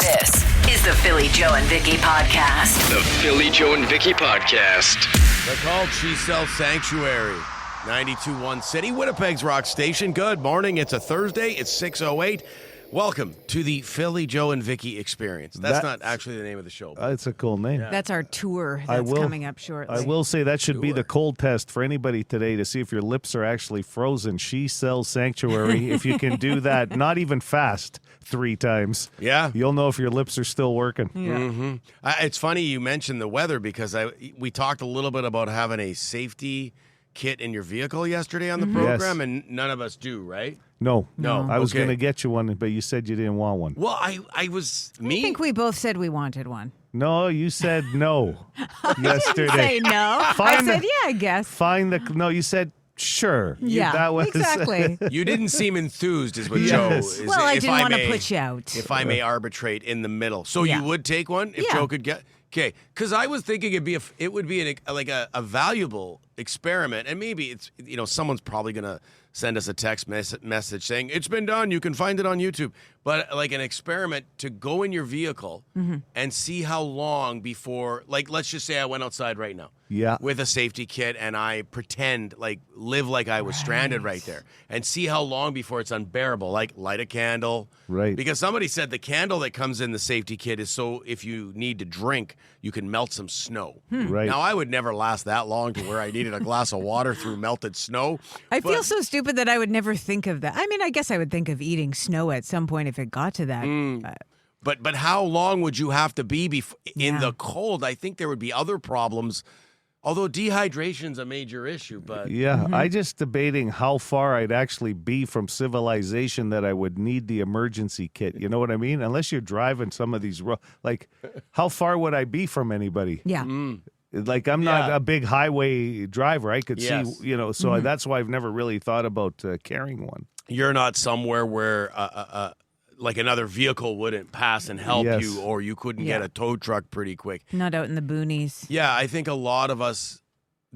This is the Philly Joe and Vicky podcast. The Philly Joe and Vicky podcast. They're called She Sells Sanctuary. 92.1 City, Winnipeg's rock station. Good morning. It's a Thursday. It's 6:08. Welcome to the Philly Joe and Vicky experience. That's not actually the name of the show. It's a cool name. Yeah. That's our tour that's coming up shortly. I will say that should be the cold test for anybody today to see if your lips are actually frozen. She Sells Sanctuary. If you can do that, not even fast, 3 times. Yeah. You'll know if your lips are still working. Yeah. Mm-hmm. It's funny you mentioned the weather because we talked a little bit about having a safety kit in your vehicle yesterday on the program, Yes. and none of us do, right? No. No. I was Okay. going to get you one, but you said you didn't want one. Well, I was me. I think we both said we wanted one. No, you said no yesterday. Say no. I Fine. said, yeah, I guess. No, you said sure. Yeah, That was, exactly. You didn't seem enthused, is what Yes. Joe is. Well, I if didn't want to may- put you out. If I may arbitrate in the middle, so Yeah. you would take one if Yeah. Joe could get. Okay, because I was thinking it would be a valuable experiment, and maybe it's someone's probably gonna send us a text message saying it's been done. You can find it on YouTube, but like an experiment to go in your vehicle and see how long before. Like, let's just say I went outside right now. Yeah. With a safety kit, and I pretend live like I was stranded right there, and see how long before it's unbearable. Like light a candle, Right. Because somebody said the candle that comes in the safety kit is so if you need to drink, you can melt some snow. Right. Now I would never last that long to where I needed a glass of water through melted snow. I but- feel so stupid that I would never think of that. I mean, I guess I would think of eating snow at some point if it got to that. But how long would you have to be in Yeah. the cold? I think there would be other problems. Although dehydration's a major issue, but Yeah, I just debating how far I'd actually be from civilization that I would need the emergency kit. You know what I mean? Unless you're driving some of these, how far would I be from anybody? Yeah. Like, I'm not Yeah. a big highway driver. I could Yes. see, so that's why I've never really thought about carrying one. you're not somewhere where like another vehicle wouldn't pass and help Yes. you, or you couldn't get Yeah. a tow truck pretty quick. Not out in the boonies. Yeah, I think a lot of us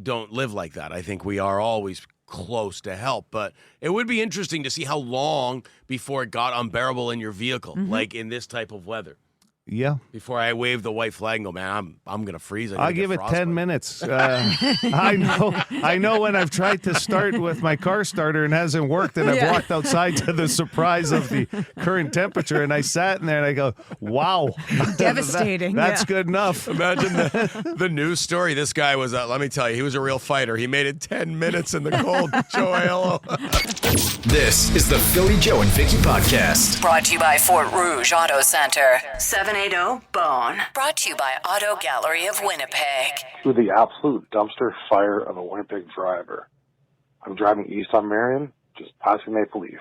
don't live like that. I think we are always close to help, but it would be interesting to see how long before it got unbearable in your vehicle, like in this type of weather. Yeah. Before I wave the white flag and go, man, I'm gonna freeze. I'll give it 10 minutes. I know when I've tried to start with my car starter and hasn't worked, and I've Yeah. walked outside to the surprise of the current temperature, and I sat in there and I go, wow. Devastating, That's yeah. good enough. Imagine the news story. This guy was, let me tell you, he was a real fighter. He made it 10 minutes in the cold. Joe Aiello. This is the Philly Joe and Vicky podcast. Brought to you by Fort Rouge Auto Center. 780-BONE. Brought to you by Auto Gallery of Winnipeg. Through the absolute dumpster fire of a Winnipeg driver. I'm driving east on Marion, just passing Maple Leaf.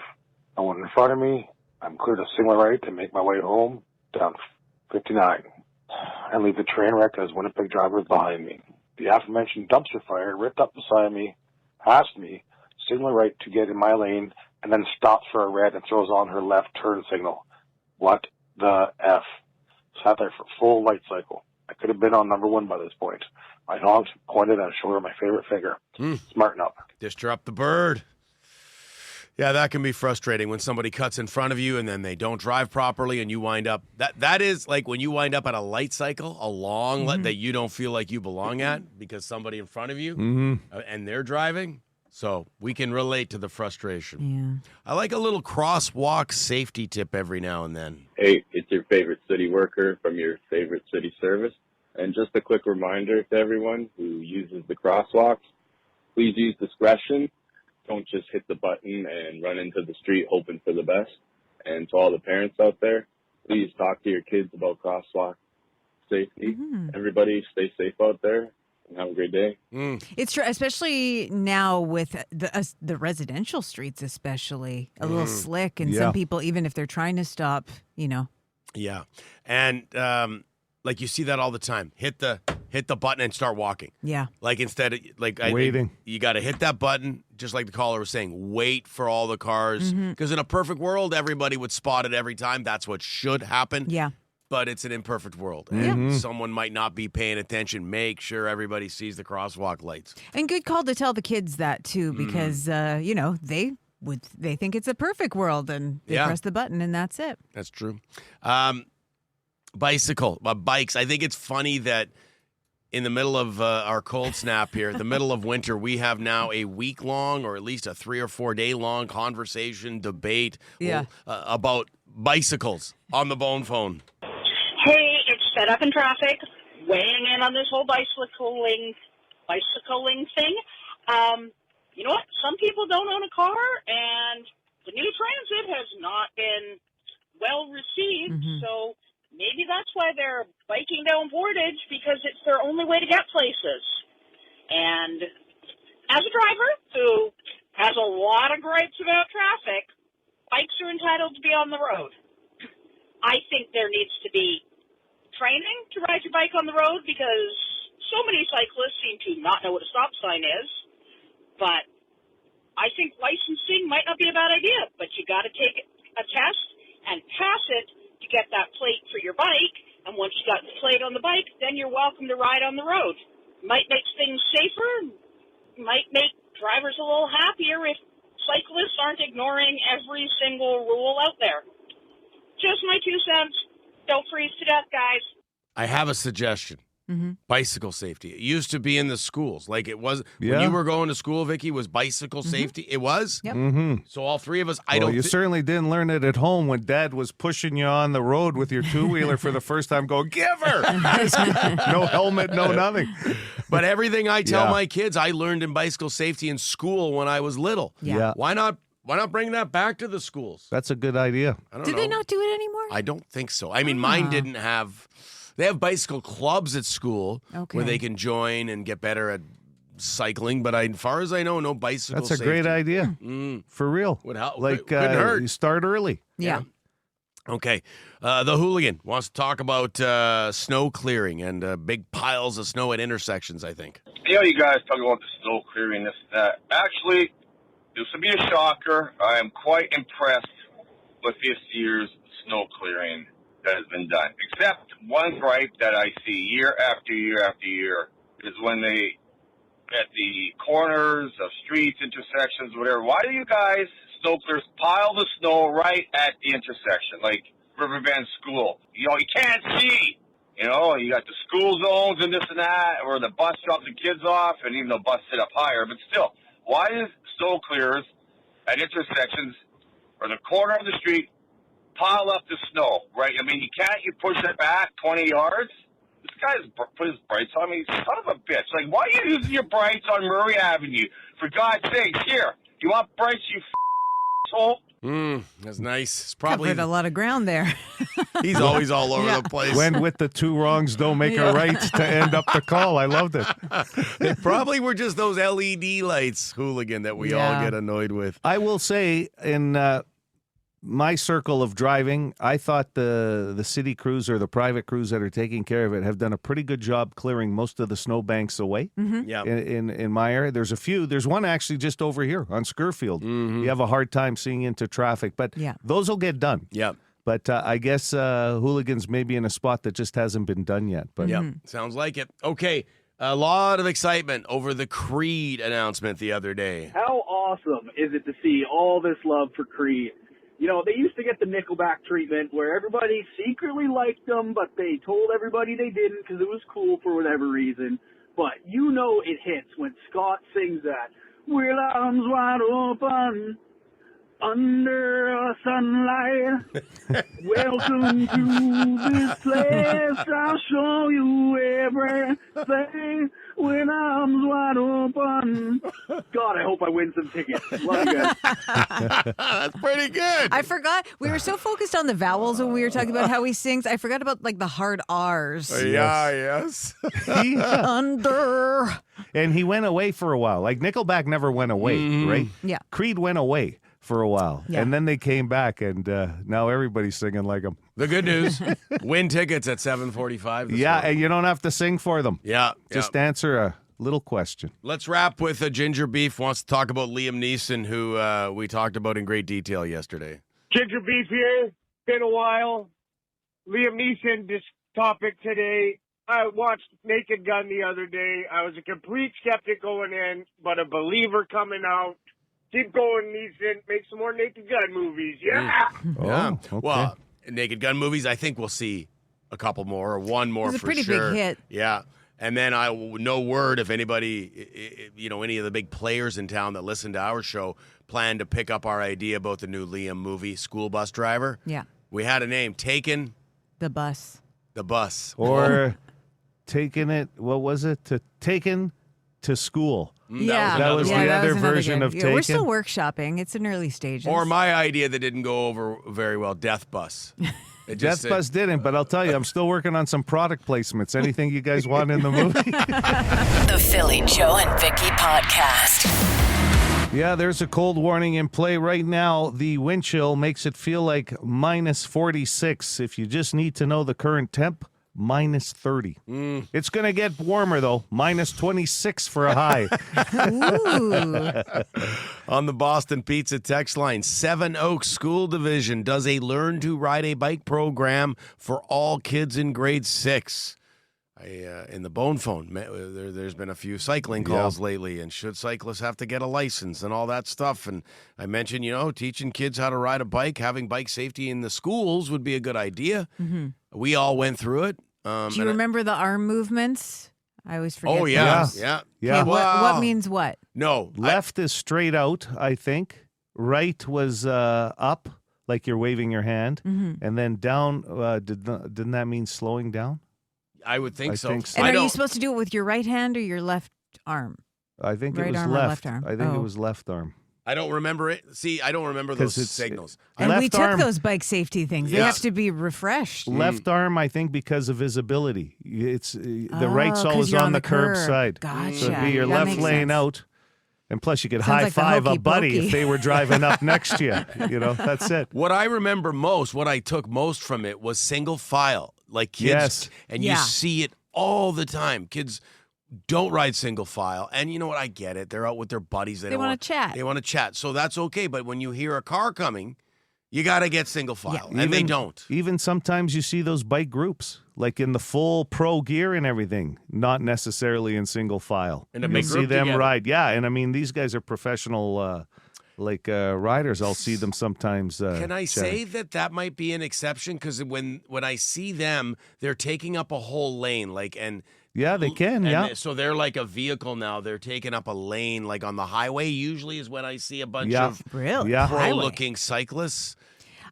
No one in front of me. I'm clear to signal right to make my way home down 59 and leave the train wreck as Winnipeg drivers behind me. The aforementioned dumpster fire ripped up beside me, past me, signal right to get in my lane, and then stops for a red and throws on her left turn signal. What the F? Sat there for full light cycle. I could have been on number 1 by this point. My dogs pointed and showed her my favorite finger. Smarten up. Just drop the bird. Yeah, that can be frustrating when somebody cuts in front of you and then they don't drive properly and you wind up. That is like when you wind up at a light cycle, a long light that you don't feel like you belong at because somebody in front of you and they're driving. So we can relate to the frustration. Yeah. I like a little crosswalk safety tip every now and then. Hey, it's your favorite city worker from your favorite city service. And just a quick reminder to everyone who uses the crosswalks, please use discretion. Don't just hit the button and run into the street hoping for the best. And to all the parents out there, please talk to your kids about crosswalk safety. Everybody stay safe out there. Have a great day. It's true, especially now with the residential streets, especially a little slick, and some people, even if they're trying to stop, Yeah. And like you see that all the time. Hit the button and start walking. Yeah. Like instead of Waiting. You got to hit that button, just like the caller was saying. Wait for all the cars, because in a perfect world, everybody would spot it every time. That's what should happen. Yeah. But it's an imperfect world, and someone might not be paying attention. Make sure everybody sees the crosswalk lights. And good call to tell the kids that too, because they think it's a perfect world, and they Yeah. press the button and that's it. That's true. Bikes. I think it's funny that in the middle of our cold snap here, the middle of winter, we have now a week-long or at least a 3 or 4 day long conversation, debate about bicycles on the bone phone. Hey, it's Fed Up in Traffic, weighing in on this whole bicycling thing. You know what? Some people don't own a car, and the new transit has not been well received, so maybe that's why they're biking down Portage, because it's their only way to get places. And as a driver who has a lot of gripes about traffic, bikes are entitled to be on the road. I think there needs to be training to ride your bike on the road, because so many cyclists seem to not know what a stop sign is. But I think licensing might not be a bad idea, but you got to take a test and pass it to get that plate for your bike. And once you got the plate on the bike, then you're welcome to ride on the road. Might make things safer, might make drivers a little happier if cyclists aren't ignoring every single rule out there. Just my 2 cents. Don't freeze to death, guys. I have a suggestion. Bicycle safety. It used to be in the schools. Like it was when you were going to school, Vicky, was bicycle safety. It was? Yep. So all three of us, You certainly didn't learn it at home when Dad was pushing you on the road with your two-wheeler for the first time going, give her! No helmet, no nothing. But everything I tell my kids, I learned in bicycle safety in school when I was little. Yeah. Why not bring that back to the schools? That's a good idea. I don't Do know. they not do it anymore? I don't think so. I mean, mine didn't have... They have bicycle clubs at school where they can join and get better at cycling, but as far as I know, no bicycle That's a safety. great idea. For real. Would help. Like, Couldn't hurt. you start early. Yeah. Okay. The hooligan wants to talk about snow clearing and big piles of snow at intersections, I think. You know, you guys talk about the snow clearing, this and that. Actually, this would be a shocker. I am quite impressed with this year's snow clearing that has been done. Except one gripe that I see year after year after year is when they, at the corners of streets, intersections, whatever, why do you guys, snow clearers, pile the snow right at the intersection, like Riverbend School? You know, you can't see. You know, you got the school zones and this and that, where the bus drops the kids off, and even though bus sit up higher, but still, why is snow clearers at intersections or the corner of the street pile up the snow, right? I mean, you push it back 20 yards? This guy's put his brights on me. Son of a bitch. Like, why are you using your brights on Murray Avenue? For God's sake, here. You want brights, you asshole? That's nice. It's probably Covered a lot of ground there. he's always all over the place. When with the two wrongs don't make a right to end up the call. I loved it. It probably were just those LED lights, hooligan, that we all get annoyed with. I will say, in my circle of driving, I thought the city crews or the private crews that are taking care of it have done a pretty good job clearing most of the snowbanks away. Yeah. In my area, there's a few. There's one actually just over here on Skirfield. You have a hard time seeing into traffic, but those will get done. Yeah. But I guess hooligans may be in a spot that just hasn't been done yet. But Sounds like it. Okay. A lot of excitement over the Creed announcement the other day. How awesome is it to see all this love for Creed? You know, they used to get the Nickelback treatment where everybody secretly liked them, but they told everybody they didn't because it was cool for whatever reason. But you know it hits when Scott sings that, "With arms wide open, under a sunlight, welcome to this place, I'll show you everything, with arms wide open." God, I hope I win some tickets. Love you guys. That's pretty good. I forgot. We were so focused on the vowels when we were talking about how he sings. I forgot about like the hard R's. Yes. Under. And he went away for a while. Like Nickelback never went away, right? Yeah. Creed went away for a while. Yeah. And then they came back, and now everybody's singing like them. The good news, win tickets at 7:45. Yeah, and you don't have to sing for them. Yeah. Just answer a little question. Let's wrap with Ginger Beef wants to talk about Liam Neeson, who we talked about in great detail yesterday. Ginger Beef here. Been a while. Liam Neeson, this topic today. I watched Naked Gun the other day. I was a complete skeptic going in, but a believer coming out. Keep going, Neeson. Make some more Naked Gun movies. Yeah. Yeah. okay. Well, Naked Gun movies, I think we'll see a couple more or one more It was a for pretty sure. big hit. Yeah. And then no word if anybody, any of the big players in town that listen to our show plan to pick up our idea about the new Liam movie, School Bus Driver. Yeah. We had a name, Taken The bus. the Bus. Or taking it, what was it? Taken to school. Yeah. That was the that other was another version good- of yeah, We're Taken. still workshopping. It's in early stages. Or my idea that didn't go over very well, Death Bus. It Death Bus didn't, but I'll tell you, I'm still working on some product placements. Anything you guys want in the movie? The Philly Joe and Vicky Podcast. Yeah, there's a cold warning in play right now. The wind chill makes it feel like minus 46. If you just need to know the current temp, minus 30. It's going to get warmer, though. Minus 26 for a high. Ooh. On the Boston Pizza text line, Seven Oaks School Division does a Learn to Ride a Bike program for all kids in grade 6. In the Bone Phone, there's been a few cycling calls lately, and should cyclists have to get a license and all that stuff? And I mentioned, teaching kids how to ride a bike, having bike safety in the schools would be a good idea. Mm-hmm. We all went through it. Do you remember the arm movements? I always forget. Oh, yeah. those. Yeah. Yeah. Okay, what means what? No. Left is straight out, I think. Right was up, like you're waving your hand. Mm-hmm. And then down, didn't that mean slowing down? I would think so. think so. And I are you don't- supposed to do it with your right hand or your left arm? I think Right it was arm or left. left arm? I think it Oh. was left arm. I don't remember it. See, I don't remember 'Cause those it's- signals. And Left we took arm- those bike safety things. They Yeah. have to be refreshed. Left arm, I think, because of visibility. It's the right's 'cause always you're on the curb side. Gotcha. So it'd be your That left makes lane sense. out. And plus, you could Sounds high like the five a hokey buddy pokey. if they were driving up next to you. That's it. What I remember most, what I took most from it was single file. Like kids, Yes. and Yeah. you see it all the time. Kids don't ride single file. And you know what? I get it. They're out with their buddies. They They don't wanna chat. They want to chat. So that's okay. But when you hear a car coming, you got to get single file. And they don't. Even sometimes you see those bike groups, like in the full pro gear and everything, not necessarily in single file. In a You big see group them together. ride. Yeah, and I mean, these guys are professional riders. I'll see them sometimes. Can I say chatting. that might be an exception? Because when I see them, they're taking up a whole lane. Yeah, they can, yeah. So they're like a vehicle now. They're taking up a lane, like on the highway. Usually is when I see a bunch Yeah. of Really? Yeah. pro-looking cyclists.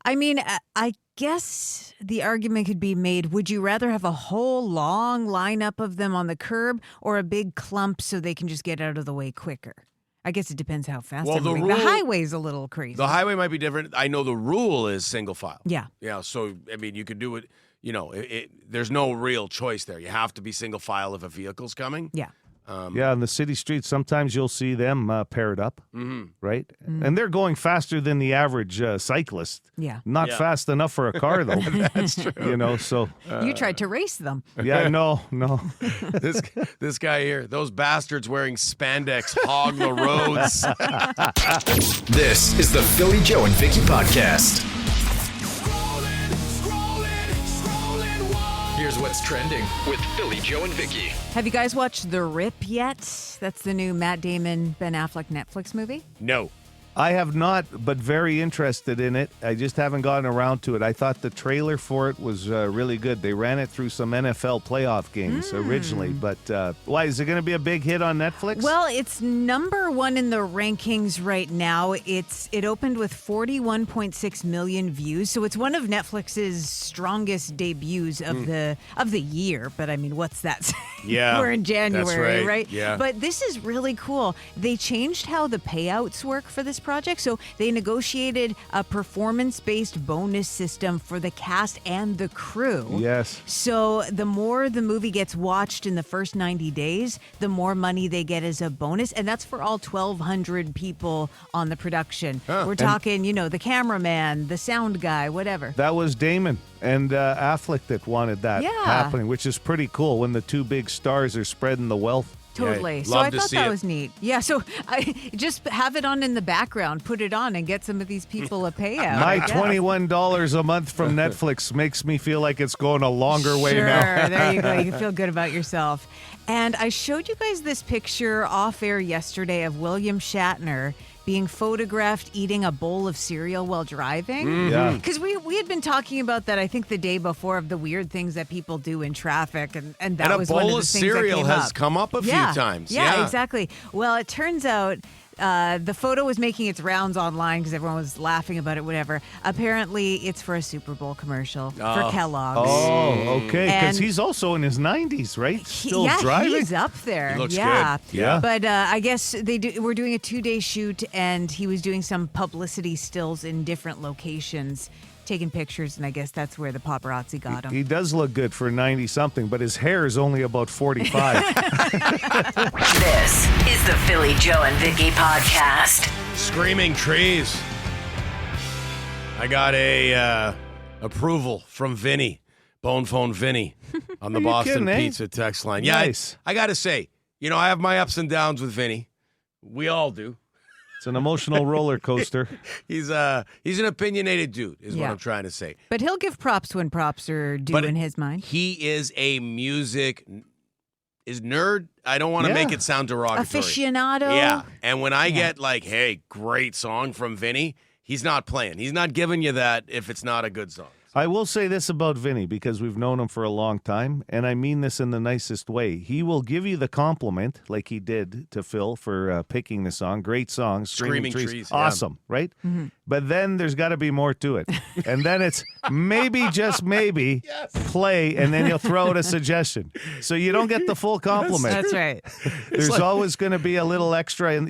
I mean, I guess the argument could be made, would you rather have a whole long lineup of them on the curb or a big clump so they can just get out of the way quicker? I guess it depends how fast Well, they're the moving. rule- The highway's a little crazy. The highway might be different. I know the rule is single file. Yeah. Yeah. So, I mean, you could do it, there's no real choice there. You have to be single file if a vehicle's coming. Yeah. Yeah, on the city streets, sometimes you'll see them paired up, right? And they're going faster than the average cyclist. Yeah. Not Yeah. fast enough for a car, though. That's true. So You tried to race them. yeah, no. This guy here, those bastards wearing spandex hog the roads. This is the Philly Joe and Vicky Podcast. Here's what's trending with Philly Joe and Vicky. Have you guys watched The Rip yet? That's the new Matt Damon, Ben Affleck Netflix movie. No. I have not, but very interested in it. I just haven't gotten around to it. I thought the trailer for it was really good. They ran it through some NFL playoff games originally, but why, is it going to be a big hit on Netflix? Well, it's number one in the rankings right now. It opened with 41.6 million views, so it's one of Netflix's strongest debuts of the year. But I mean, what's that say? Yeah, We're in January, that's right? Yeah. But this is really cool. They changed how the payouts work for this project. So they negotiated a performance-based bonus system for the cast and the crew. Yes. So the more the movie gets watched in the first 90 days, the more money they get as a bonus. And that's for all 1,200 people on the production. We're talking, the cameraman, the sound guy, whatever. That was Damon and Affleck that wanted that Yeah. happening, which is pretty cool when the two big stars are spreading the wealth. Totally. Yeah, So love I to thought see that it. was neat. Yeah. So I just have it on in the background, put it on, and get some of these people a payout. My I guess. $21 a month from Netflix makes me feel like it's going a longer way now. Sure, there you go. You can feel good about yourself. And I showed you guys this picture off air yesterday of William Shatner being photographed eating a bowl of cereal while driving. Yeah. Because we had been talking about that, I think, the day before, of the weird things that people do in traffic, and that was one of the bowl of things that cereal came has up. come up a few times. Yeah, exactly. Well, it turns out the photo was making its rounds online because everyone was laughing about it, whatever. Apparently, it's for a Super Bowl commercial for Kellogg's. Oh, okay. Because And- he's also in his 90s, right? Still yeah, driving? he's up there. He looks yeah. good. Yeah. But I guess we're doing a 2-day shoot, and he was doing some publicity stills in different locations, taking pictures, and I guess that's where the paparazzi got him. He does look good for 90-something, but his hair is only about 45. This is the Philly Joe and Vicky podcast. Screaming trees. I got a approval from Vinny, Bone Phone Vinny, on the Are you Boston kidding, eh? Pizza text line. Yeah, Nice. I got to say, I have my ups and downs with Vinny. We all do. It's an emotional roller coaster. He's an opinionated dude, is what Yeah. I'm trying to say. But he'll give props when props are due But in his mind. He is a music nerd. I don't want to Yeah. make it sound derogatory. Aficionado. Yeah. And when I get like, hey, great song from Vinny, he's not playing. He's not giving you that if it's not a good song. I will say this about Vinny, because we've known him for a long time, and I mean this in the nicest way. He will give you the compliment, like he did to Phil for picking the song. Great song, Screaming Trees. yeah. Awesome, right? But then there's got to be more to it. And then it's maybe, just maybe, play, and then he'll throw out a suggestion. So you don't get the full compliment. That's right. There's always going to be a little extra, and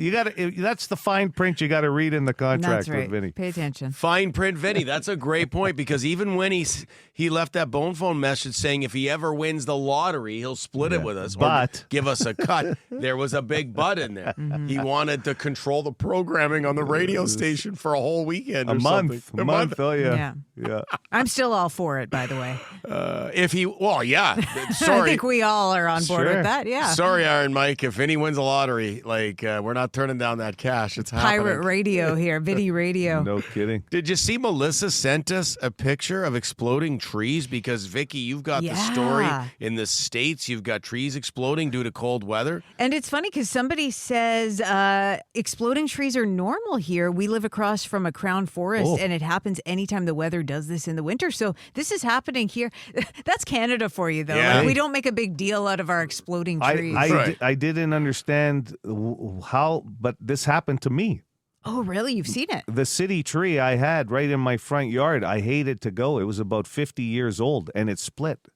that's the fine print you got to read in the contract That's right. with Vinny. Pay attention. Fine print Vinny. That's a great point, because even when he left that Bone Phone message saying if he ever wins the lottery, he'll split it with us But- or give us a cut. There was a big but in there. He wanted to control the programming on the radio station for a whole weekend A or month. something. A month. Oh, yeah. Yeah. I'm still all for it, by the way. Sorry. I think we all are on board Sure. with that. Yeah. Sorry, Iron Mike. If Vinny wins the lottery, we're not turning down that cash. It's happening. Pirate radio here, Vinny radio. No kidding. Did you see Melissa sent us a picture of exploding trees? Because, Vicky, you've got the story Yeah. in the States. You've got trees exploding due to cold weather. And it's funny because somebody says exploding trees are normal here. We live across from a crown forest, and it happens anytime the weather does this in the winter. So this is happening here. That's Canada for you, though. Yeah. Like, we don't make a big deal out of our exploding trees. I didn't understand how, but this happened to me. Oh, really? You've seen it? The city tree I had right in my front yard, I hated to go. It was about 50 years old, and it split.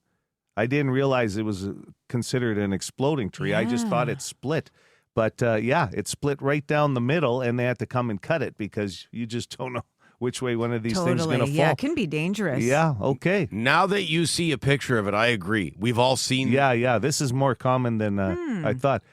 I didn't realize it was considered an exploding tree. I just thought it split. But, it split right down the middle, and they had to come and cut it because you just don't know which way one of these things is going to fall. Yeah, it can be dangerous. Yeah, okay. Now that you see a picture of it, I agree. We've all seen. Yeah, this is more common than I thought.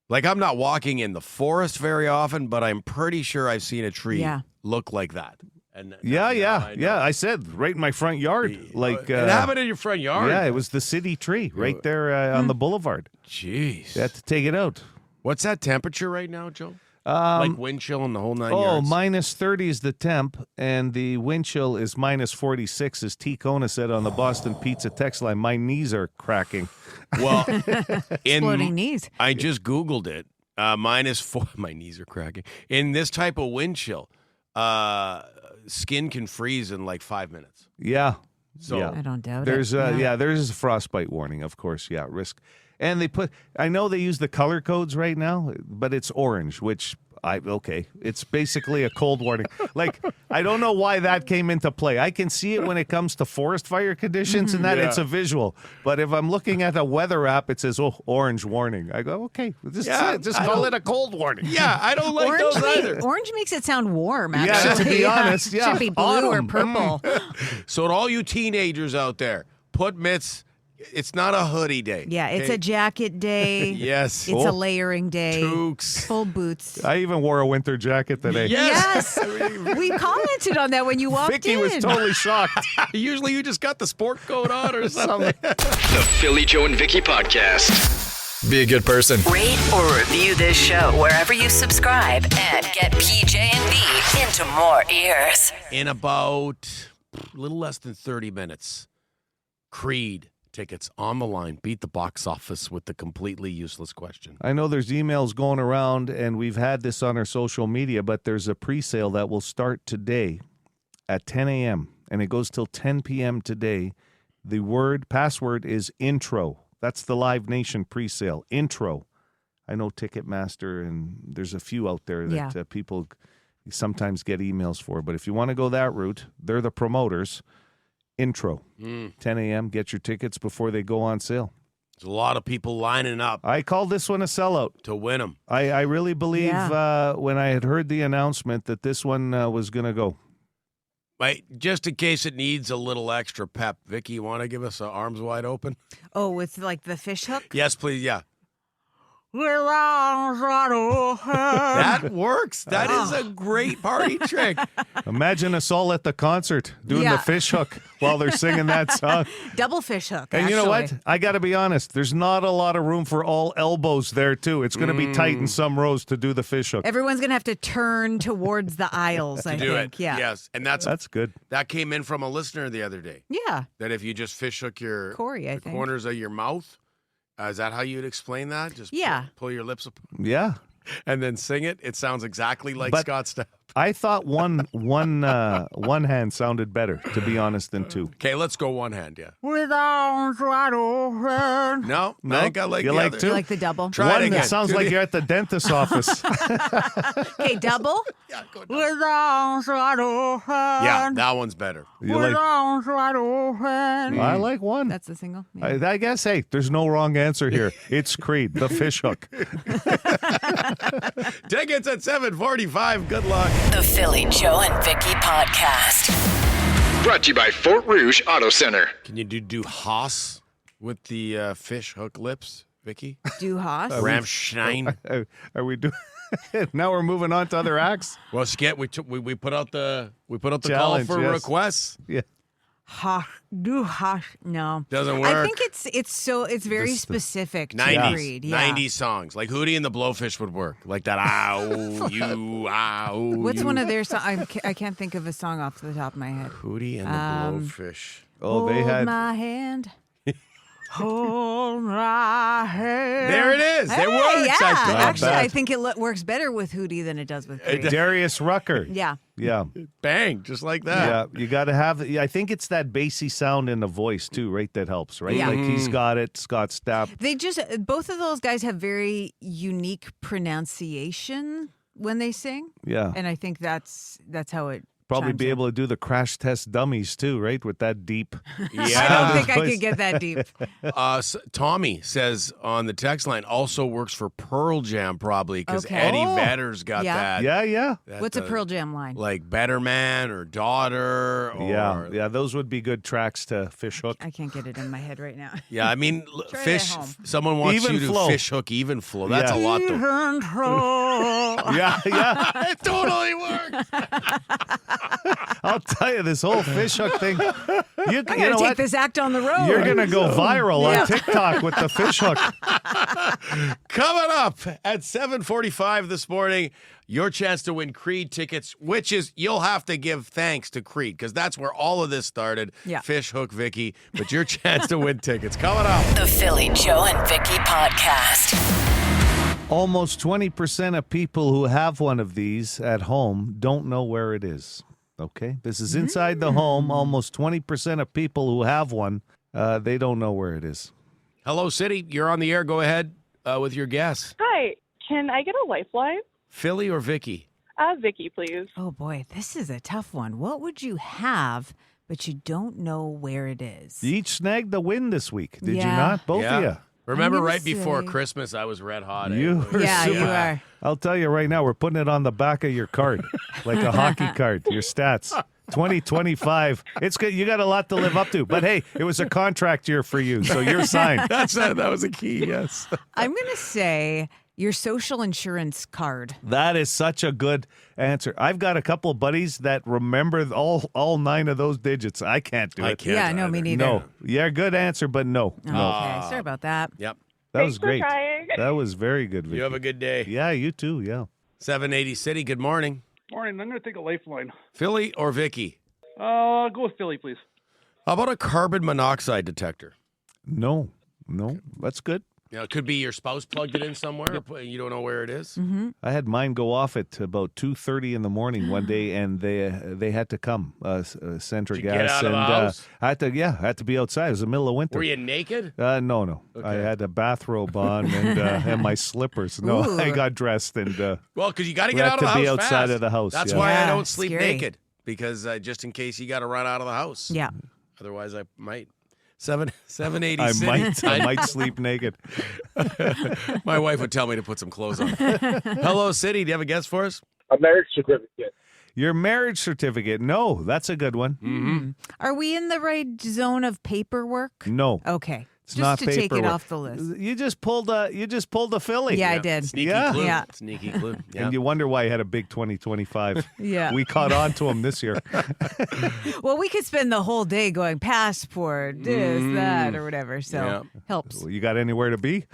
Like, I'm not walking in the forest very often, but I'm pretty sure I've seen a tree look like that. And Yeah. I know. I said right in my front yard. Like it happened in your front yard. Yeah, it was the city tree right there on the boulevard. Jeez. They had to take it out. What's that temperature right now, Joe? Like wind chill and the whole 9 yards? minus 30 is the temp, and the wind chill is minus 46, as T. Kona said on the Boston Pizza text line. My knees are cracking. Well, Exploding knees. I just Googled it. -4. My knees are cracking. In this type of wind chill, skin can freeze in like 5 minutes. Yeah. So yeah. I don't doubt There's it. there's a frostbite warning, of course. Yeah, risk. And I know they use the color codes right now, but it's orange, which it's basically a cold warning. Like, I don't know why that came into play. I can see it when it comes to forest fire conditions and that it's a visual. But if I'm looking at a weather app, it says, orange warning. I go, okay, just call it a cold warning. Yeah, I don't like those either. Orange makes it sound warm, Yeah, actually. to be honest, yeah. Should be blue or Autumn. purple. So to all you teenagers out there, put mitts. It's not a hoodie day. Yeah, it's okay? a jacket day. Yes. It's a layering day. Toques. Full boots. I even wore a winter jacket today. Yes. We commented on that when you walked Vicky in. was totally shocked. Usually you just got the sport coat on or something. The Philly Joe and Vicky Podcast. Be a good person. Rate or review this show wherever you subscribe and get PJ and V into more ears. In about a little less than 30 minutes, Creed tickets on the line. Beat the box office with the completely useless question. I know there's emails going around, and we've had this on our social media, but there's a pre-sale that will start today at 10 a.m., and it goes till 10 p.m. today. The password is intro. That's the Live Nation pre-sale. Intro. I know Ticketmaster, and there's a few out there that people sometimes get emails for. But if you want to go that route, they're the promoters. Intro. 10 a.m. Get your tickets before they go on sale. There's a lot of people lining up. I called this one a sellout. To win them. I really believe when I had heard the announcement that this one was going to go. Wait, just in case it needs a little extra pep, Vicky, you want to give us arms wide open? Oh, with like the fish hook? Yes, please. Yeah. With arms wide open. That works. That is a great party trick. Imagine us all at the concert doing the fish hook while they're singing that song. Double fish hook, And you know what? I got to be honest. There's not a lot of room for all elbows there, too. It's going to be tight in some rows to do the fish hook. Everyone's going to have to turn towards the aisles, I do think. it. Yeah. Yes. And that's good. That came in from a listener the other day. Yeah. That if you just fish hook your Corey, I think. corners of your mouth, is that how you'd explain that? Just pull your lips apart? Yeah. And then sing it? It sounds exactly like Scott Stapp. I thought one hand sounded better, to be honest, than two. Okay, let's go one hand, yeah. With arms wide open. No, I think I like you the like other. two? You like the double? Try it One again. that sounds like you're at the dentist's office. Okay, double? Yeah, go With arms wide open. Yeah, that one's better. You With like? arms wide open. I like one. That's the single? Yeah. I guess, hey, there's no wrong answer here. It's Creed, the fish hook. Tickets at 7:45. Good luck. The Philly Joe and Vicky Podcast. Brought to you by Fort Rouge Auto Center. Can you do Haas with the fish hook lips, Vicky? Do Haas? Ramstein. Are we doing? Now we're moving on to other acts. Well, Skit, we put out the Challenge, call for yes. requests. Yeah. Do Haas? No. Doesn't work. I think it's very specific to 90s, Creed. Yeah. 90s songs. Like Hootie and the Blowfish would work. Like that, you, What's you. one of their songs? I can't think of a song off the top of my head. Hootie and the Blowfish. Oh, they Hold had. my hand. Hold my hand. There it is. Hey, It works. Yeah. I think. Actually, bad. I think it works better with Hootie than it does with Creed. Darius Rucker. Yeah. Yeah. Bang, just like that. Yeah, you got to have. I think it's that bassy sound in the voice too, right? That helps, right? Yeah. Like he's got it. Scott Stapp. Both of those guys have very unique pronunciation when they sing. Yeah, And I think that's how it probably chimes be in. able to do the crash test dummies too, right? With that deep. I Yeah. don't think I could get that deep. Tommy says on the text line also works for Pearl Jam probably because Okay. Eddie Oh. Vedder's got Yeah. that. Yeah. that, What's a Pearl Jam line? Like Better Man or Daughter. Or, Yeah. Those would be good tracks to fish hook. I can't get it in my head right now. Yeah, I mean, Try it at fish. home. Someone wants Even you to flow. fish hook even flow. That's Yeah. a lot though. Even flow. Yeah. It totally works. I'll tell you, this whole fish hook thing. You I know gotta take what? this act on the road. You're gonna go viral Yeah. on TikTok with the fish hook. Coming up at 7:45 this morning, your chance to win Creed tickets, which is you'll have to give thanks to Creed because that's where all of this started. Yeah. Fish hook, Vicky, but your chance to win tickets coming up. The Philly Joe and Vicky Podcast. Almost 20% of people who have one of these at home don't know where it is. Okay? This is inside the home. Almost 20% of people who have one, they don't know where it is. Hello, City. You're on the air. Go ahead with your guess. Hi, can I get a lifeline? Philly or Vicky? Vicky, please. Oh boy, this is a tough one. What would you have, but you don't know where it is? You each snagged the win this week, did you Yeah. not? Both Yeah. of you. Remember, gonna right before say- Christmas, I was red hot. You were Yeah, you super- are. I'll tell you right now, we're putting it on the back of your card, like a hockey card, your stats. 2025. It's good. You got a lot to live up to. But hey, it was a contract year for you, so you're signed. That was a key, yes. I'm gonna say your social insurance card. That is such a good answer. I've got a couple of buddies that remember all 9 of those digits. I can't do it. I can't. Yeah, no, me neither. No. Yeah, good answer, but no. Oh, No. okay, sorry about that. Yep. That was Thanks for great. trying. That was very good, Vicky. You have a good day. Yeah, you too, yeah. 780 City, good morning. Morning. I'm going to take a lifeline. Philly or Vicky? Go with Philly, please. How about a carbon monoxide detector? No, that's good. You know, it could be your spouse plugged it in somewhere. You don't know where it is. Mm-hmm. I had mine go off at about 2:30 in the morning one day, and they had to come, Centra Did you Gas, get out of and the house? I had to be outside. It was the middle of winter. Were you naked? No. Okay. I had a bathrobe on and my slippers. No, Ooh. I got dressed and Well, because you got to we get had out of to the be house outside fast. of the house. That's yeah. why I Yeah, don't sleep scary. naked, because just in case you got to run out of the house. Yeah. Otherwise, I might. 780 I City. might sleep naked. My wife would tell me to put some clothes on. Hello, City. Do you have a guess for us? A marriage certificate. Your marriage certificate? No, that's a good one. Mm-hmm. Are we in the right zone of paperwork? No, Okay. it's Just not to take it paperwork. off the list. You just pulled a Philly. Yeah, I did. Sneaky Yeah. clue. Yeah. Sneaky clue. Yeah. And you wonder why he had a big 2025. Yeah. We caught on to him this year. Well, we could spend the whole day going passport, this, that, or whatever. So Yeah. helps. Well, you got anywhere to be?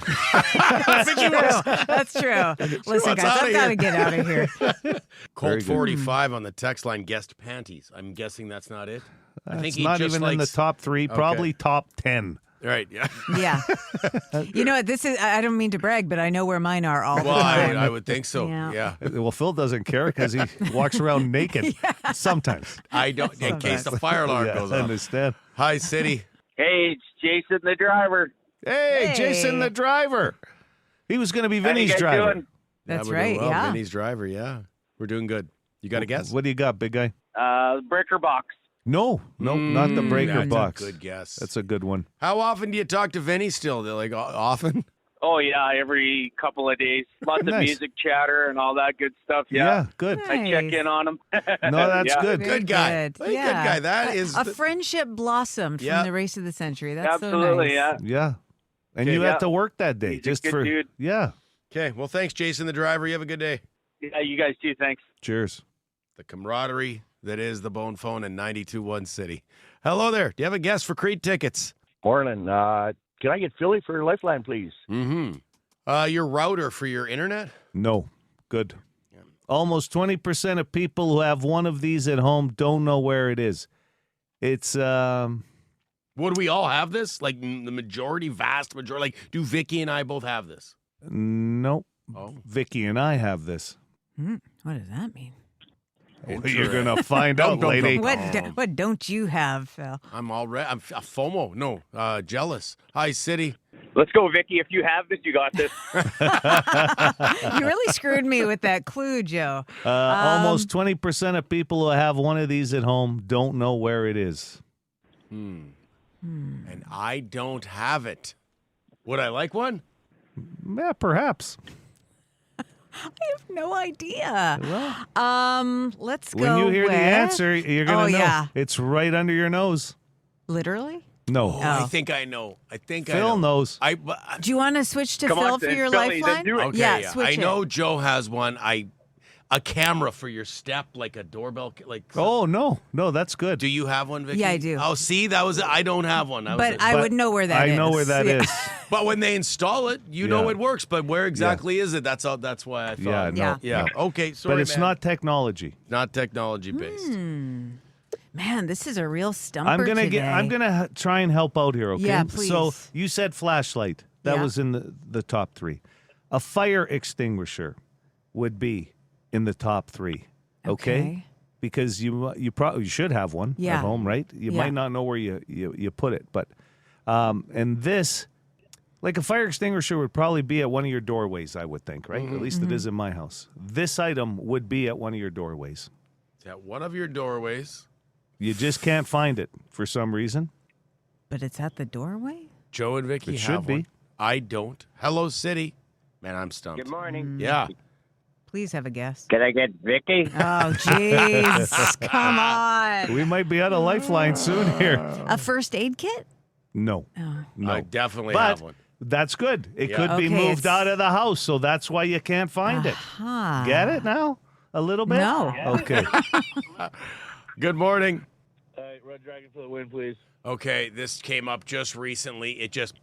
That's true. That's true. Listen, wants guys, outta I've got to here. get out of here. Very Colt good. 45 on the text line guessed panties. I'm guessing that's not it. I think It's he not just even in the likes- top 3, probably top 10. Right. Yeah. Yeah. You know what? This is, I don't mean to brag, but I know where mine are all the Well, time. I would think so. Yeah. Yeah. Well, Phil doesn't care because he walks around naked sometimes. I don't. In case the fire alarm Yeah, goes I off. understand. Hi, City. Hey, it's Jason the driver. Hey, Hey. Jason the driver. He was going to be How you Vinny's guys driver. doing? That's we're doing right, well. yeah. Vinny's driver. Yeah. We're doing good. You got a guess? What do you got, big guy? Breaker box. No, not the breaker That's box. a good guess. That's a good one. How often do you talk to Vinny still? Like often? Oh, yeah, every couple of days. Lots of Nice. music chatter and all that good stuff. Yeah. Good. I check Nice. in on him. No, that's Yeah. good. Very Good guy. good. Hey, Yeah. good guy. That is a the- friendship blossomed Yeah. from the race of the century. That's Absolutely, so nice. yeah. Yeah. And Okay, you yeah. had to work that day He's a just good for dude. Yeah. Okay. Well, thanks, Jason the driver. You have a good day. Yeah, you guys too. Thanks. Cheers. The camaraderie that is the Bone Phone in 92.1 City. Hello there. Do you have a guess for Creed tickets? Morning. Can I get Philly for Lifeline, please? Mm-hmm. Your router for your internet? No. Good. Almost 20% of people who have one of these at home don't know where it is. It's Would we all have this? Like the majority, vast majority? Like, do Vicky and I both have this? nope. Oh. Vicky and I have this. What does that mean? You're gonna find out, lady. What don't you have, Phil? I'm already. I'm FOMO. No, jealous. Hi, City. Let's go, Vicky. If you have this, you got this. You really screwed me with that clue, Joe. Almost 20% of people who have one of these at home don't know where it is. And I don't have it. Would I like one? Yeah, perhaps. I have no idea. Let's go. When you hear with... the answer, you're gonna know. Yeah. It's right under your nose. Literally? No. Oh, I think I know. I think I Phil know. knows. Do you want to switch to Come Phil on, for then, your Philly, then lifeline? do it. Okay, Yeah, switch I it. know Joe has one. A camera for your step, like a doorbell. Like. Oh, no, that's good. Do you have one, Vicky? Yeah, I do. Oh, see, that was. I don't have one. That was But it. I would know where that is. I know where that Yeah. is. But when they install it, you know Yeah. it works. But where exactly is it? That's all. That's why I thought. Yeah, no, Yeah. no. Okay. Sorry, But it's man. not technology. Not technology based. Man, this is a real stumper I'm gonna today. try and help out here, okay? Yeah, please. So you said flashlight. That Yeah. was in the top 3. A fire extinguisher would be in the top 3. Okay? Because you probably should have one Yeah. at home, right? You Yeah. might not know where you put it, but and this, like a fire extinguisher, would probably be at one of your doorways, I would think, right? At least it is in my house. This item would be at one of your doorways. It's at one of your doorways. You just can't find it for some reason. But it's at the doorway? Joe and Vicky It have should be. one. I don't. Hello, City. Man, I'm stumped. Good morning. Yeah. Please have a guess. Can I get Vicky? Oh, jeez. Come on. We might be out of lifeline soon here. A first aid kit? No. No. I definitely But have one. that's good. It Yeah. could be Okay, moved it's- out of the house, so that's why you can't find it. Huh. Get it now? A little bit? No. Okay. Good morning. All right, Red Dragon for the win, please. Okay, this came up just recently. It just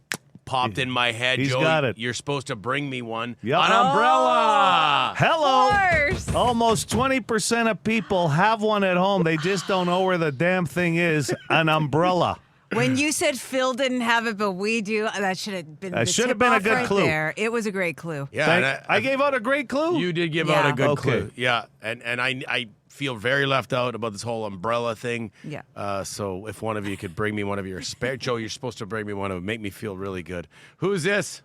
popped in my head. He's Joe, got it. You're supposed to bring me one. Yep. An umbrella. Hello. Course. Almost 20% of people have one at home. They just don't know where the damn thing is. An umbrella. When you said Phil didn't have it, but we do, that should have been. That should have been a good clue. There. It was a great clue. Yeah, and I gave out a great clue. You did give out a good Okay. clue. Yeah, and I feel very left out about this whole umbrella thing. Yeah. So if one of you could bring me one of your spare, Joe, you're supposed to bring me one of them. Make me feel really good. Who's this?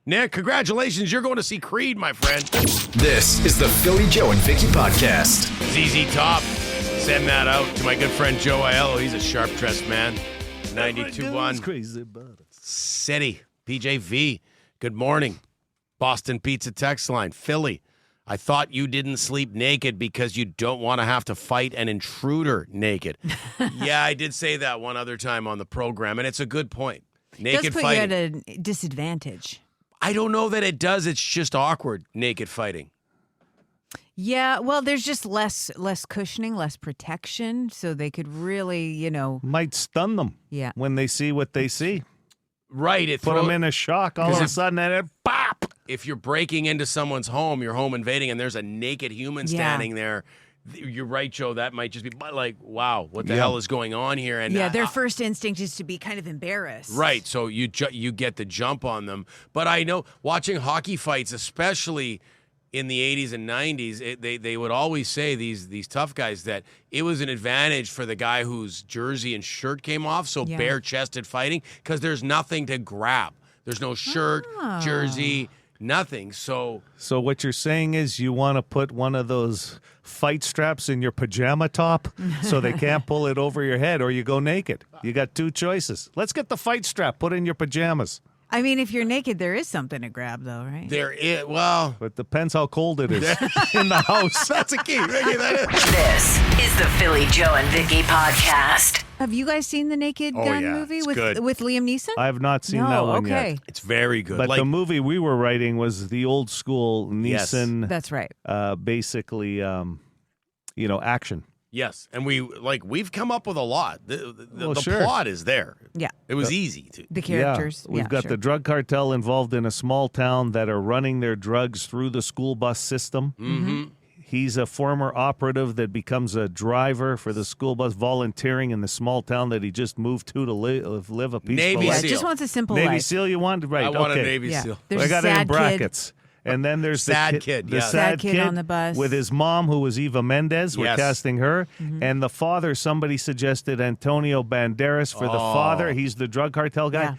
Nick, congratulations. You're going to see Creed, my friend. This is the Philly Joe and Vicky podcast. ZZ Top. Send that out to my good friend Joe Aiello. He's a sharp-dressed man. 92.1. Crazy about it. City. PJV. Good morning. Boston Pizza text line. Philly. I thought you didn't sleep naked because you don't want to have to fight an intruder naked. Yeah, I did say that one other time on the program, and it's a good point. Naked Does put fighting. you at a disadvantage. I don't know that it does. It's just awkward, naked fighting. Yeah, well, there's just less cushioning, less protection, so they could really, Might stun them. Yeah. When they see what they see. Right. Put them in a shock all of a sudden, and it pop. If you're breaking into someone's home, you're home invading, and there's a naked human standing there, you're right, Joe. That might just be like, wow, what the hell is going on here? And their first instinct is to be kind of embarrassed. Right. So you get the jump on them. But I know watching hockey fights, especially in the 80s and 90s, they would always say, these tough guys, that it was an advantage for the guy whose jersey and shirt came off, so bare-chested fighting, because there's nothing to grab. There's no shirt, jersey, nothing. So what you're saying is you want to put one of those fight straps in your pajama top so they can't pull it over your head, or you go naked. You got two choices. Let's get the fight strap put in your pajamas. I mean, if you're naked, there is something to grab, though, right? there is, well, But depends how cold it is in the house. that's a key. Ricky, that is. This is the Philly Joe and Vicky podcast. Have you guys seen the Naked Gun movie it's with good. Liam Neeson? I have not seen no, that one okay. yet. It's very good. But the movie we were writing was the old school Neeson. That's right. Basically, action. Yes, and we've come up with a lot. The Sure. plot is there. Yeah. It was easy to. The characters. We've got the drug cartel involved in a small town that are running their drugs through the school bus system. Mm-hmm. He's a former operative that becomes a driver for the school bus, volunteering in the small town that he just moved to live a peaceful Navy life. SEAL. Just wants a simple Navy life. SEAL you want? Right, I want a okay. Navy SEal. There's I got a it in sad brackets. And then there's Sad the kid, the yeah. sad kid on the bus. with his mom, who was Eva Mendes. We're Yes. casting her. And the father, somebody suggested Antonio Banderas for the father. He's the drug cartel guy. Yeah.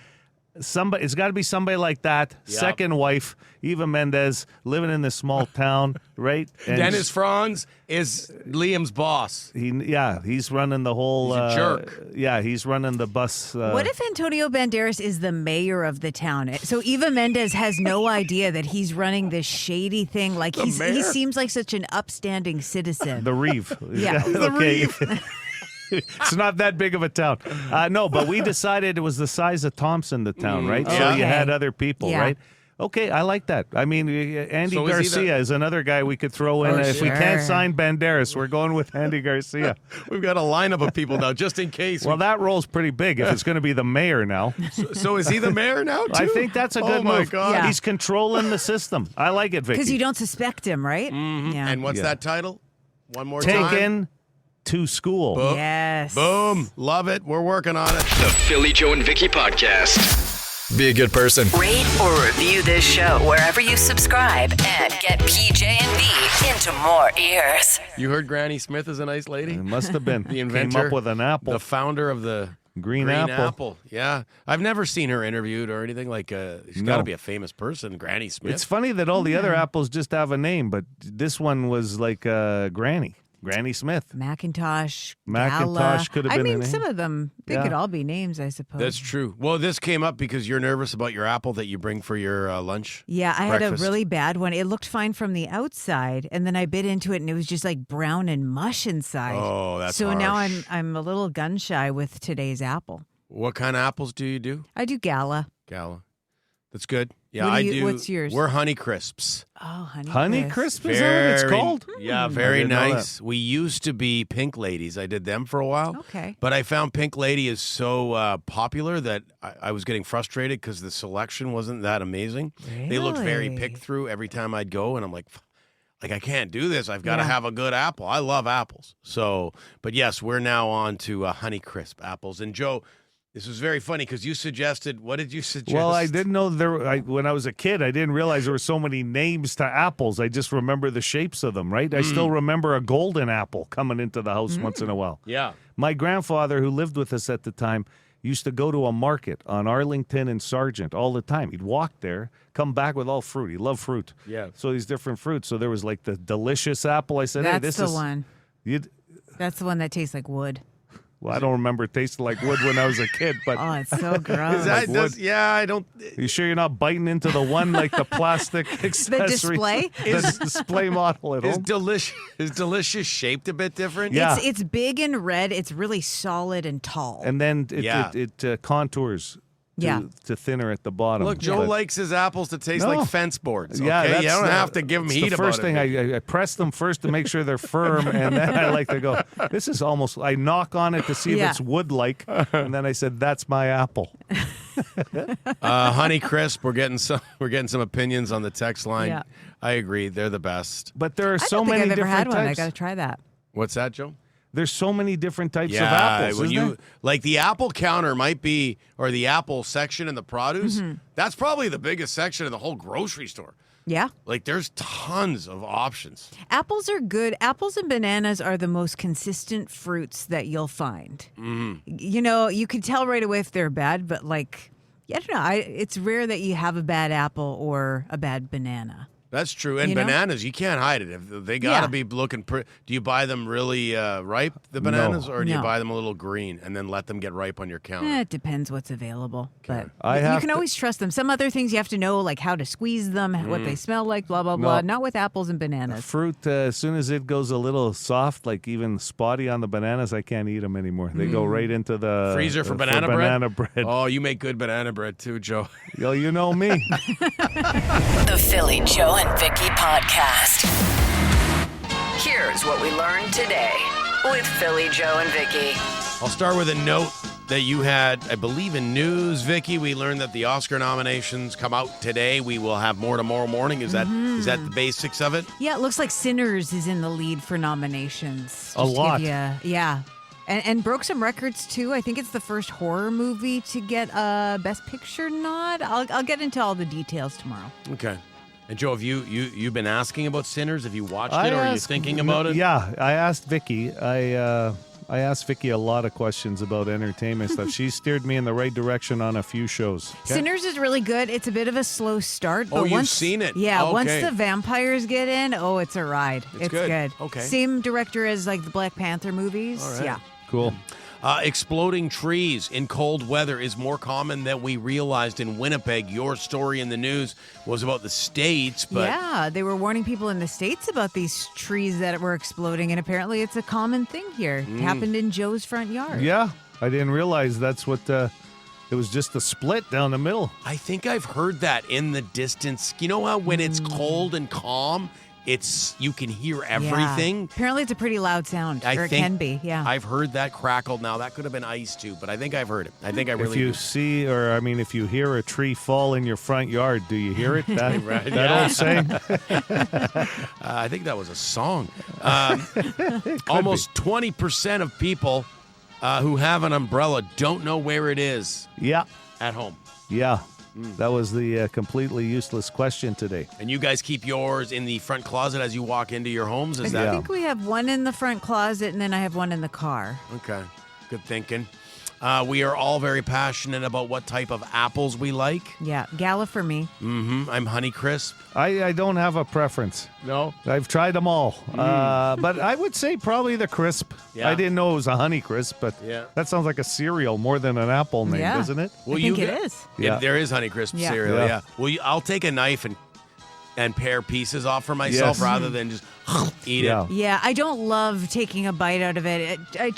Somebody, it's got to be somebody like that. Yep. Second wife, Eva Mendes, living in this small town, right? And Dennis Franz is Liam's boss. he's running the whole. He's a jerk. Yeah, he's running the bus. What if Antonio Banderas is the mayor of the town? So Eva Mendes has no idea that he's running this shady thing. Like he seems like such an upstanding citizen. the Reeve? Yeah. The okay. It's not that big of a town. No, but we decided it was the size of Thompson, the town, right? So Okay. you had other people, Yeah. right? Okay, I like that. I mean, Andy So is he Garcia is another guy we could throw in. Oh, If we sure. can't sign Banderas, we're going with Andy Garcia. We've got a lineup of people now, just in case. Well, that role's pretty big if it's going to be the mayor now. So is he the mayor now, too? I think that's a good Oh, my move. God. Yeah. He's controlling the system. I like it, Vicky. Because you don't suspect him, right? Yeah. And what's Yeah. that title? One more time. Taken to school. Boom. Yes. Boom. Love it. We're working on it. The Philly Joe and Vicky podcast. Be a good person. Rate or review this show wherever you subscribe and get PJ and V into more ears. You heard Granny Smith is a nice lady? It must have been. The inventor. Came up with an apple. The founder of the Green apple. Yeah. I've never seen her interviewed or anything. Like, she's No. got to be a famous person, Granny Smith. It's funny that all the other apples just have a name, but this one was like Granny Smith. Macintosh, Macintosh Gala. could have been I a mean, name. some of them, they Yeah. could all be names, I suppose. That's true. Well, this came up because you're nervous about your apple that you bring for your lunch. Yeah, I had a breakfast. really bad one. It looked fine from the outside, and then I bit into it, and it was just like brown and mush inside. Oh, that's so now harsh. I'm a little gun shy with today's apple. What kind of apples do you do? I do Gala. Gala. That's good. Yeah, What do I you- do. what's yours? We're Honey Crisps. Oh, Honey Crisp, is that what it's called? Yeah, I very didn't know nice. We used to be Pink Ladies. I did them for a while. Okay. But I found Pink Lady is so popular that I was getting frustrated because the selection wasn't that amazing. They looked very Really? picked through every time I'd go, and I'm like I can't do this. I've got to Yeah. have a good apple. I love apples. So, but yes, we're now on to Honey Crisp apples. And Joe, This was very funny because you suggested. What did you suggest? Well, I didn't know when I was a kid, I didn't realize there were so many names to apples. I just remember the shapes of them, right? I still remember a golden apple coming into the house once in a while. Yeah. My grandfather, who lived with us at the time, used to go to a market on Arlington and Sargent all the time. He'd walk there, come back with all fruit. He loved fruit. Yeah. So these different fruits. So there was like the delicious apple. I said, hey, That's this the is one. That's the one that tastes like wood. Well, I don't remember it tasting like wood when I was a kid, but Oh, it's so gross. I don't. You sure you're not biting into the one like the plastic accessory? display? The display model at Is home? delicious shaped a bit different? Yeah. It's big and red. It's really solid and tall. And then Yeah. it contours Yeah. to thinner at the bottom. Look, Joe But- likes his apples to taste No. like fence boards. Okay? Yeah, you don't have to give them it's heat the about first it. thing I press them first to make sure they're firm, and then I like to go. This is almost. I knock on it to see Yeah. if it's wood-like, and then I said, "That's my apple." Honey Crisp, we're getting some opinions on the text line. Yeah. I agree, they're the best. But there are I so don't think many I've ever different had one. I types. got to try that. What's that, Joe? There's so many different types of apples. when Isn't you there? like the apple counter might be, or the apple section in the produce. That's probably the biggest section in the whole grocery store. Yeah. Like there's tons of options. Apples are good. Apples and bananas are the most consistent fruits that you'll find. You know, you can tell right away if they're bad, but like, I don't know. It's rare that you have a bad apple or a bad banana. That's true. And You know? bananas, you can't hide it. They got to Yeah. be looking pretty. Do you buy them really ripe, the bananas, or do you No. buy them a little green and then let them get ripe on your counter? It depends what's available. But I you have can to- always trust them. Some other things you have to know, like how to squeeze them, what they smell like, blah, blah, blah. Not with apples and bananas. Fruit, as soon as it goes a little soft, like even spotty on the bananas, I can't eat them anymore. They go right into the Freezer for banana bread? Oh, you make good banana bread too, Joe. Yo, you know me. The Philly Joe and Vicky Podcast. Here's what we learned today with Philly Joe and Vicky. I'll start with a note that you had, I believe, in news, Vicky. We learned that the Oscar nominations come out today. We will have more tomorrow morning. Is that the basics of it? Yeah, it looks like Sinners is in the lead for nominations. A Just to lot. give yeah. And broke some records, too. I think it's the first horror movie to get a Best Picture nod. I'll get into all the details tomorrow. Okay. And Joe, have you've been asking about Sinners? Have you watched it, or are you thinking about it? Yeah, I asked Vicky. I asked Vicky a lot of questions about entertainment stuff. She steered me in the right direction on a few shows. Sinners is really good. It's a bit of a slow start. But Oh, you've once, seen it. Yeah, once Okay. the vampires get in, it's a ride. It's good. Okay. Same director as like the Black Panther movies. All right. Yeah. Cool. Exploding trees in cold weather is more common than we realized in Winnipeg. Your story in the news was about the States, but Yeah, they were warning people in the States about these trees that were exploding, and apparently it's a common thing here. It happened in Joe's front yard. Yeah, I didn't realize that's what. It was just a split down the middle. I think I've heard that in the distance. You know how when it's cold and calm, you can hear everything? Yeah. Apparently it's a pretty loud sound, I or it think can be, yeah. I've heard that crackled. Now, that could have been ice, too, but I think I've heard it. I think I really If you do. see, or I mean, if you hear a tree fall in your front yard, do you hear it? That, Right, that yeah. old saying? I think that was a song. Almost 20% of people who have an umbrella don't know where it is Yeah, at home. yeah. That was the completely useless question today. And you guys keep yours in the front closet as you walk into your homes? Is I that think we have one in the front closet, and then I have one in the car. okay? Good thinking. We are all very passionate about what type of apples we like. Yeah, Gala for me. I'm Honeycrisp. I don't have a preference. No? I've tried them all. But I would say probably the crisp. Yeah. I didn't know it was a honey crisp, but Yeah. that sounds like a cereal more than an apple name, Yeah. doesn't it? Will I think you it get- is. Yeah, Yeah. there is Honeycrisp Yeah. cereal, Yeah. yeah. Well, I'll take a knife and pare pieces off for myself Yes. rather than just eat Yeah. it. Yeah, I don't love taking a bite out of it. I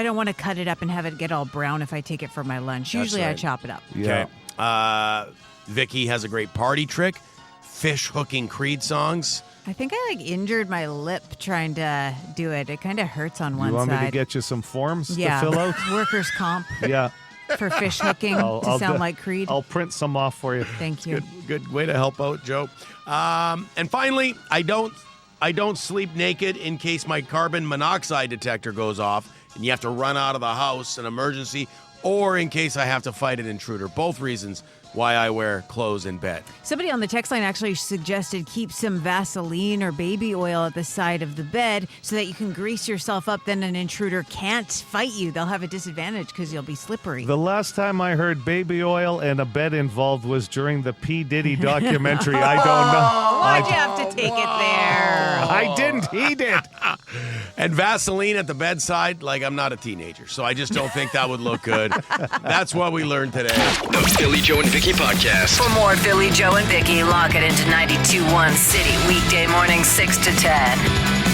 don't want to cut it up and have it get all brown if I take it for my lunch. That's Usually I right. chop it up. Yeah. Okay. Vicky has a great party trick. Fish hooking Creed songs. I think I injured my lip trying to do it. It kind of hurts on one You want side. me to get you some forms yeah, to fill out? workers' comp Yeah. for fish hooking to sound like Creed. I'll print some off for you. Thank you. Good way to help out, Joe. And finally, I don't sleep naked in case my carbon monoxide detector goes off and you have to run out of the house, an emergency, or in case I have to fight an intruder. Both reasons why I wear clothes in bed. Somebody on the text line actually suggested keep some Vaseline or baby oil at the side of the bed so that you can grease yourself up. Then an intruder can't fight you. They'll have a disadvantage because you'll be slippery. The last time I heard baby oil and a bed involved was during the P. Diddy documentary. I don't know. Why'd you have to take it there? I didn't. He did. And Vaseline at the bedside, like I'm not a teenager, so I just don't think that would look good. That's what we learned today. The Philly Joe and Vicky Podcast. For more Philly Joe and Vicky, lock it into 92.1 City weekday morning 6 to 10.